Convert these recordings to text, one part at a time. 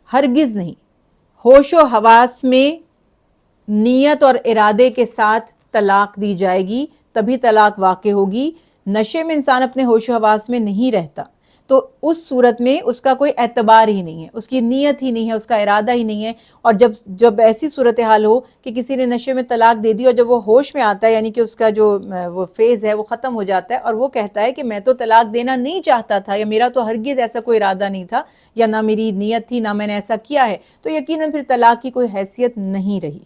ہرگز نہیں. ہوش و حواس میں نیت اور ارادے کے ساتھ طلاق دی جائے گی تبھی طلاق واقع ہوگی. نشے میں انسان اپنے ہوش و حواس میں نہیں رہتا تو اس صورت میں اس کا کوئی اعتبار ہی نہیں ہے، اس کی نیت ہی نہیں ہے، اس کا ارادہ ہی نہیں ہے. اور جب ایسی صورتحال ہو کہ کسی نے نشے میں طلاق دے دی اور جب وہ ہوش میں آتا ہے، یعنی کہ اس کا جو وہ فیز ہے وہ ختم ہو جاتا ہے اور وہ کہتا ہے کہ میں تو طلاق دینا نہیں چاہتا تھا، یا میرا تو ہرگز ایسا کوئی ارادہ نہیں تھا، یا نہ میری نیت تھی، نہ میں نے ایسا کیا ہے، تو یقیناً پھر طلاق کی کوئی حیثیت نہیں رہی.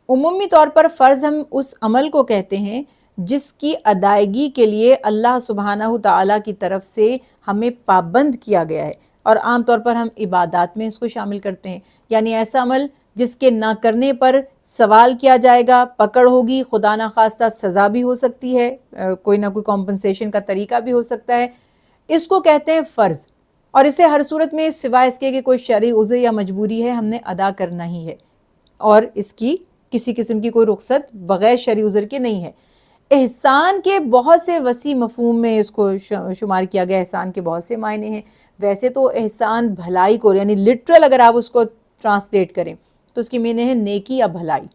عمومی طور پر فرض ہم اس عمل کو کہتے ہیں جس کی ادائیگی کے لیے اللہ سبحانہ تعالیٰ کی طرف سے ہمیں پابند کیا گیا ہے، اور عام طور پر ہم عبادات میں اس کو شامل کرتے ہیں. یعنی ایسا عمل جس کے نہ کرنے پر سوال کیا جائے گا، پکڑ ہوگی، خدا نہ خواستہ سزا بھی ہو سکتی ہے، کوئی نہ کوئی کمپنسیشن کا طریقہ بھی ہو سکتا ہے، اس کو کہتے ہیں فرض. اور اسے ہر صورت میں سوائے اس کے کہ کوئی شرعی عذر یا مجبوری ہے ہم نے ادا کرنا ہی ہے، اور اس کی کسی قسم کی کوئی رخصت بغیر شرعی عذر کے نہیں ہے. احسان کے بہت سے وسیع مفہوم میں اس کو شمار کیا گیا. احسان کے بہت سے معنی ہیں. ویسے تو احسان بھلائی کو، یعنی لٹرل اگر آپ اس کو ٹرانسلیٹ کریں تو اس کی معنی ہے نیکی یا بھلائی.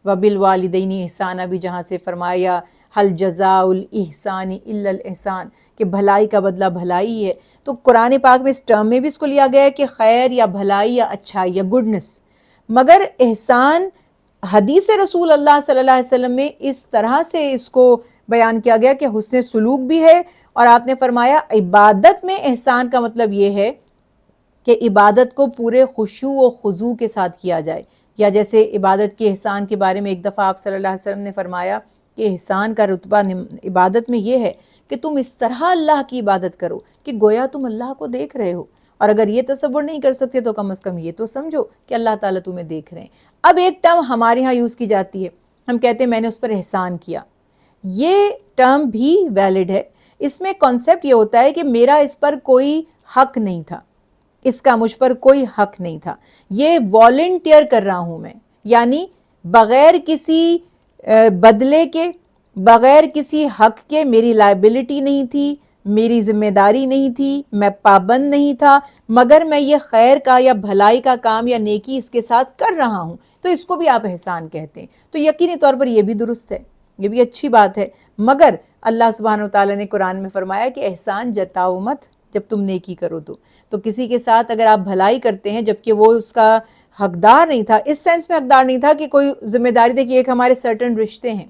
وَبِالْوَالِدَيْنِ احسانہ بھی جہاں سے فرمایا حل جزاء الإحسان الا الإحسان کہ بھلائی کا بدلہ بھلائی ہے، تو قرآن پاک میں اس ٹرم میں بھی اس کو لیا گیا ہے کہ خیر یا بھلائی یا اچھائی یا گڈنس. مگر احسان حدیث رسول اللہ صلی اللہ علیہ وسلم میں اس طرح سے اس کو بیان کیا گیا کہ حسن سلوک بھی ہے. اور آپ نے فرمایا عبادت میں احسان کا مطلب یہ ہے کہ عبادت کو پورے خشوع و خضوع کے ساتھ کیا جائے. یا جیسے عبادت کے احسان کے بارے میں ایک دفعہ آپ صلی اللہ علیہ وسلم نے فرمایا کہ احسان کا رتبہ عبادت میں یہ ہے کہ تم اس طرح اللہ کی عبادت کرو کہ گویا تم اللہ کو دیکھ رہے ہو. اور اگر یہ تصور نہیں کر سکتے تو کم از کم یہ تو سمجھو کہ اللہ تعالیٰ تمہیں دیکھ رہے ہیں. اب ایک ٹرم ہمارے ہاں یوز کی جاتی ہے، ہم کہتے ہیں میں نے اس پر احسان کیا. یہ ٹرم بھی ویلڈ ہے. اس میں کانسیپٹ یہ ہوتا ہے کہ میرا اس پر کوئی حق نہیں تھا، اس کا مجھ پر کوئی حق نہیں تھا، یہ والنٹیئر کر رہا ہوں میں، یعنی بغیر کسی بدلے کے، بغیر کسی حق کے میری لائبلٹی نہیں تھی، میری ذمہ داری نہیں تھی، میں پابند نہیں تھا، مگر میں یہ خیر کا یا بھلائی کا کام یا نیکی اس کے ساتھ کر رہا ہوں، تو اس کو بھی آپ احسان کہتے ہیں. تو یقینی طور پر یہ بھی درست ہے، یہ بھی اچھی بات ہے. مگر اللہ سبحانہ وتعالیٰ نے قرآن میں فرمایا کہ احسان جتاؤ مت جب تم نیکی کرو تو کسی کے ساتھ اگر آپ بھلائی کرتے ہیں جبکہ وہ اس کا حقدار نہیں تھا، اس سینس میں حقدار نہیں تھا کہ کوئی ذمہ داری دے کہ ایک ہمارے سرٹن رشتے ہیں،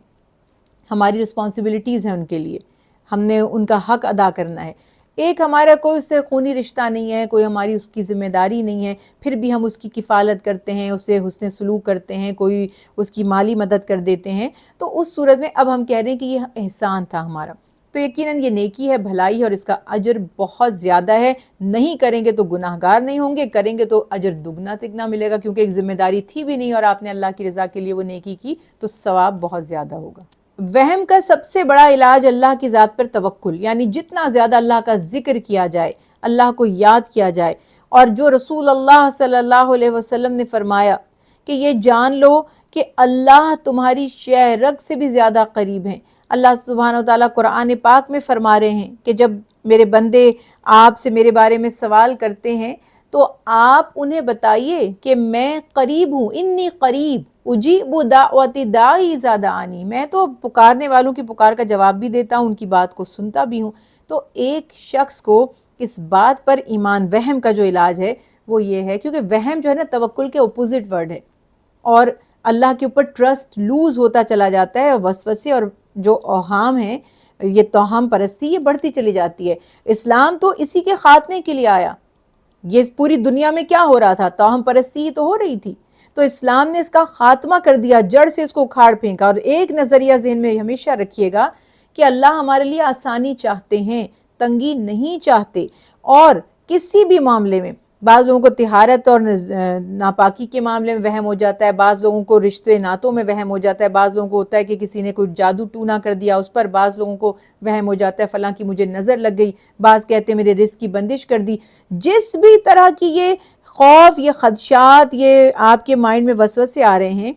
ہماری رسپانسبلٹیز ہیں ان کے لیے، ہم نے ان کا حق ادا کرنا ہے. ایک ہمارا کوئی اس سے خونی رشتہ نہیں ہے، کوئی ہماری اس کی ذمہ داری نہیں ہے، پھر بھی ہم اس کی کفالت کرتے ہیں، اسے حسن سلوک کرتے ہیں، کوئی اس کی مالی مدد کر دیتے ہیں، تو اس صورت میں اب ہم کہہ رہے ہیں کہ یہ احسان تھا ہمارا. تو یقیناً یہ نیکی ہے، بھلائی ہے، اور اس کا اجر بہت زیادہ ہے. نہیں کریں گے تو گناہ گار نہیں ہوں گے، کریں گے تو اجر دگنا تگنا ملے گا، کیونکہ ایک ذمہ داری تھی بھی نہیں اور آپ نے اللہ کی رضا کے لیے وہ نیکی کی تو ثواب بہت زیادہ ہوگا. وہم کا سب سے بڑا علاج اللہ کی ذات پر توکل، یعنی جتنا زیادہ اللہ کا ذکر کیا جائے، اللہ کو یاد کیا جائے. اور جو رسول اللہ صلی اللہ علیہ وسلم نے فرمایا کہ یہ جان لو کہ اللہ تمہاری شہ رگ سے بھی زیادہ قریب ہیں. اللہ سبحانہ وتعالیٰ قرآن پاک میں فرما رہے ہیں کہ جب میرے بندے آپ سے میرے بارے میں سوال کرتے ہیں تو آپ انہیں بتائیے کہ میں قریب ہوں، انی قریب اجیب دعوت داعی اذا دعانی، میں تو پکارنے والوں کی پکار کا جواب بھی دیتا ہوں، ان کی بات کو سنتا بھی ہوں. تو ایک شخص کو اس بات پر ایمان، وہم کا جو علاج ہے وہ یہ ہے، کیونکہ وہم جو ہے نا توکل کے اپوزٹ ورڈ ہے، اور اللہ کے اوپر ٹرسٹ لوز ہوتا چلا جاتا ہے، اور وسوسے اور جو اوہام ہیں، یہ توہم پرستی، یہ بڑھتی چلی جاتی ہے. اسلام تو اسی کے خاتمے کے لیے آیا. یہ پوری دنیا میں کیا ہو رہا تھا؟ توہم پرستی تو ہو رہی تھی، تو اسلام نے اس کا خاتمہ کر دیا، جڑ سے اس کو اکھاڑ پھینکا. اور ایک نظریہ ذہن میں ہمیشہ رکھیے گا کہ اللہ ہمارے لیے آسانی چاہتے ہیں، تنگی نہیں چاہتے. اور کسی بھی معاملے میں بعض لوگوں کو طہارت اور ناپاکی کے معاملے میں وہم ہو جاتا ہے، بعض لوگوں کو رشتے ناتوں میں وہم ہو جاتا ہے، بعض لوگوں کو ہوتا ہے کہ کسی نے کوئی جادو ٹونا کر دیا اس پر، بعض لوگوں کو وہم ہو جاتا ہے فلاں کی مجھے نظر لگ گئی، بعض کہتے ہیں میرے رزق کی بندش کر دی. جس بھی طرح کی یہ خوف، یہ خدشات، یہ آپ کے مائنڈ میں وسوسے آ رہے ہیں،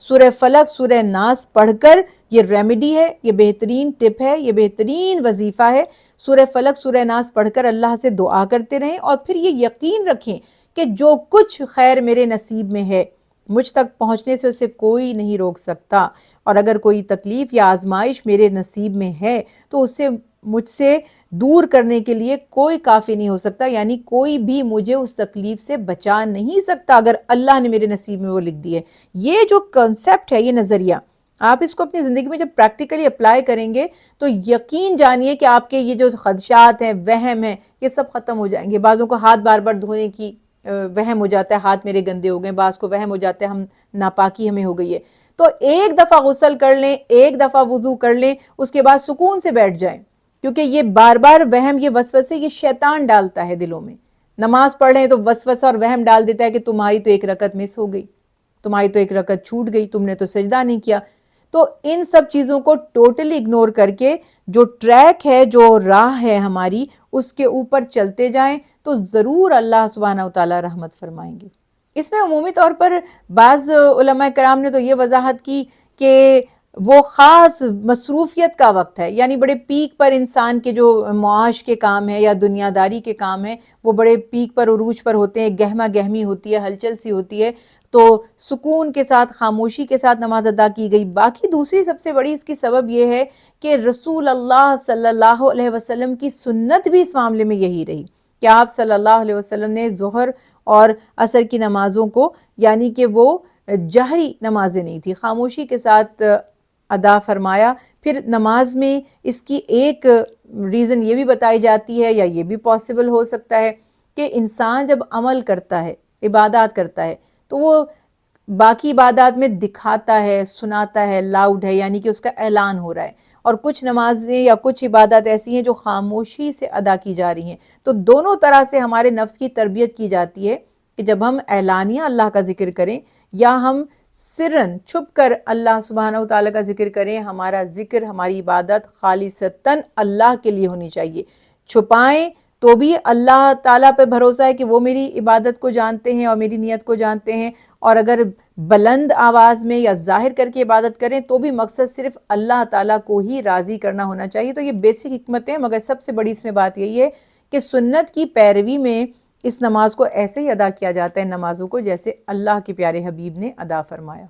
سورہ فلق، سورہ ناس پڑھ کر یہ ریمیڈی ہے، یہ بہترین ٹپ ہے، یہ بہترین وظیفہ ہے. سورہ فلق، سورہ ناس پڑھ کر اللہ سے دعا کرتے رہیں، اور پھر یہ یقین رکھیں کہ جو کچھ خیر میرے نصیب میں ہے مجھ تک پہنچنے سے اسے کوئی نہیں روک سکتا، اور اگر کوئی تکلیف یا آزمائش میرے نصیب میں ہے تو اسے مجھ سے دور کرنے کے لیے کوئی کافی نہیں ہو سکتا، یعنی کوئی بھی مجھے اس تکلیف سے بچا نہیں سکتا اگر اللہ نے میرے نصیب میں وہ لکھ دی ہے۔ یہ جو کنسیپٹ ہے، یہ نظریہ آپ اس کو اپنی زندگی میں جب پریکٹیکلی اپلائی کریں گے تو یقین جانیے کہ آپ کے یہ جو خدشات ہیں، وہم ہیں، یہ سب ختم ہو جائیں گے۔ بعضوں کو ہاتھ بار بار دھونے کی وہم ہو جاتا ہے، ہاتھ میرے گندے ہو گئے، بعض کو وہم ہو جاتا ہے ہم ناپاکی ہمیں ہو گئی ہے، تو ایک دفعہ غسل کر لیں، ایک دفعہ وضو کر لیں، اس کے بعد سکون سے بیٹھ جائیں، کیونکہ یہ بار بار وہم، یہ وسوسے یہ شیطان ڈالتا ہے دلوں میں۔ نماز پڑھ لیں تو وسوسہ اور وہم ڈال دیتا ہے کہ تمہاری تو ایک رکعت مس ہو گئی، تمہاری تو ایک رکعت چھوٹ گئی، تم نے تو سجدہ نہیں کیا۔ تو ان سب چیزوں کو ٹوٹلی اگنور کر کے جو ٹریک ہے، جو راہ ہے ہماری، اس کے اوپر چلتے جائیں تو ضرور اللہ سبحانہ وتعالی رحمت فرمائیں گے۔ اس میں عمومی طور پر بعض علماء کرام نے تو یہ وضاحت کی کہ وہ خاص مصروفیت کا وقت ہے، یعنی بڑے پیک پر انسان کے جو معاش کے کام ہیں یا دنیا داری کے کام ہیں وہ بڑے پیک پر، عروج پر ہوتے ہیں، گہما گہمی ہوتی ہے، ہلچل سی ہوتی ہے، تو سکون کے ساتھ، خاموشی کے ساتھ نماز ادا کی گئی۔ باقی دوسری سب سے بڑی اس کی سبب یہ ہے کہ رسول اللہ صلی اللہ علیہ وسلم کی سنت بھی اس معاملے میں یہی رہی کہ آپ صلی اللہ علیہ وسلم نے ظہر اور عصر کی نمازوں کو، یعنی کہ وہ جہری نمازیں نہیں تھی، خاموشی کے ساتھ ادا فرمایا۔ پھر نماز میں اس کی ایک ریزن یہ بھی بتائی جاتی ہے، یا یہ بھی پاسبل ہو سکتا ہے کہ انسان جب عمل کرتا ہے، عبادات کرتا ہے، تو وہ باقی عبادات میں دکھاتا ہے، سناتا ہے، لاؤڈ ہے، یعنی کہ اس کا اعلان ہو رہا ہے، اور کچھ نمازیں یا کچھ عبادات ایسی ہیں جو خاموشی سے ادا کی جا رہی ہیں۔ تو دونوں طرح سے ہمارے نفس کی تربیت کی جاتی ہے کہ جب ہم اعلانیہ اللہ کا ذکر کریں یا ہم سرن چھپ کر اللہ سبحانہ وتعالیٰ کا ذکر کریں، ہمارا ذکر، ہماری عبادت خالصتاً اللہ کے لیے ہونی چاہیے۔ چھپائیں تو بھی اللہ تعالیٰ پہ بھروسہ ہے کہ وہ میری عبادت کو جانتے ہیں اور میری نیت کو جانتے ہیں، اور اگر بلند آواز میں یا ظاہر کر کے عبادت کریں تو بھی مقصد صرف اللہ تعالیٰ کو ہی راضی کرنا ہونا چاہیے۔ تو یہ بیسک حکمتیں، مگر سب سے بڑی اس میں بات یہی ہے کہ سنت کی پیروی میں اس نماز کو ایسے ہی ادا کیا جاتا ہے، نمازوں کو، جیسے اللہ کے پیارے حبیب نے ادا فرمایا۔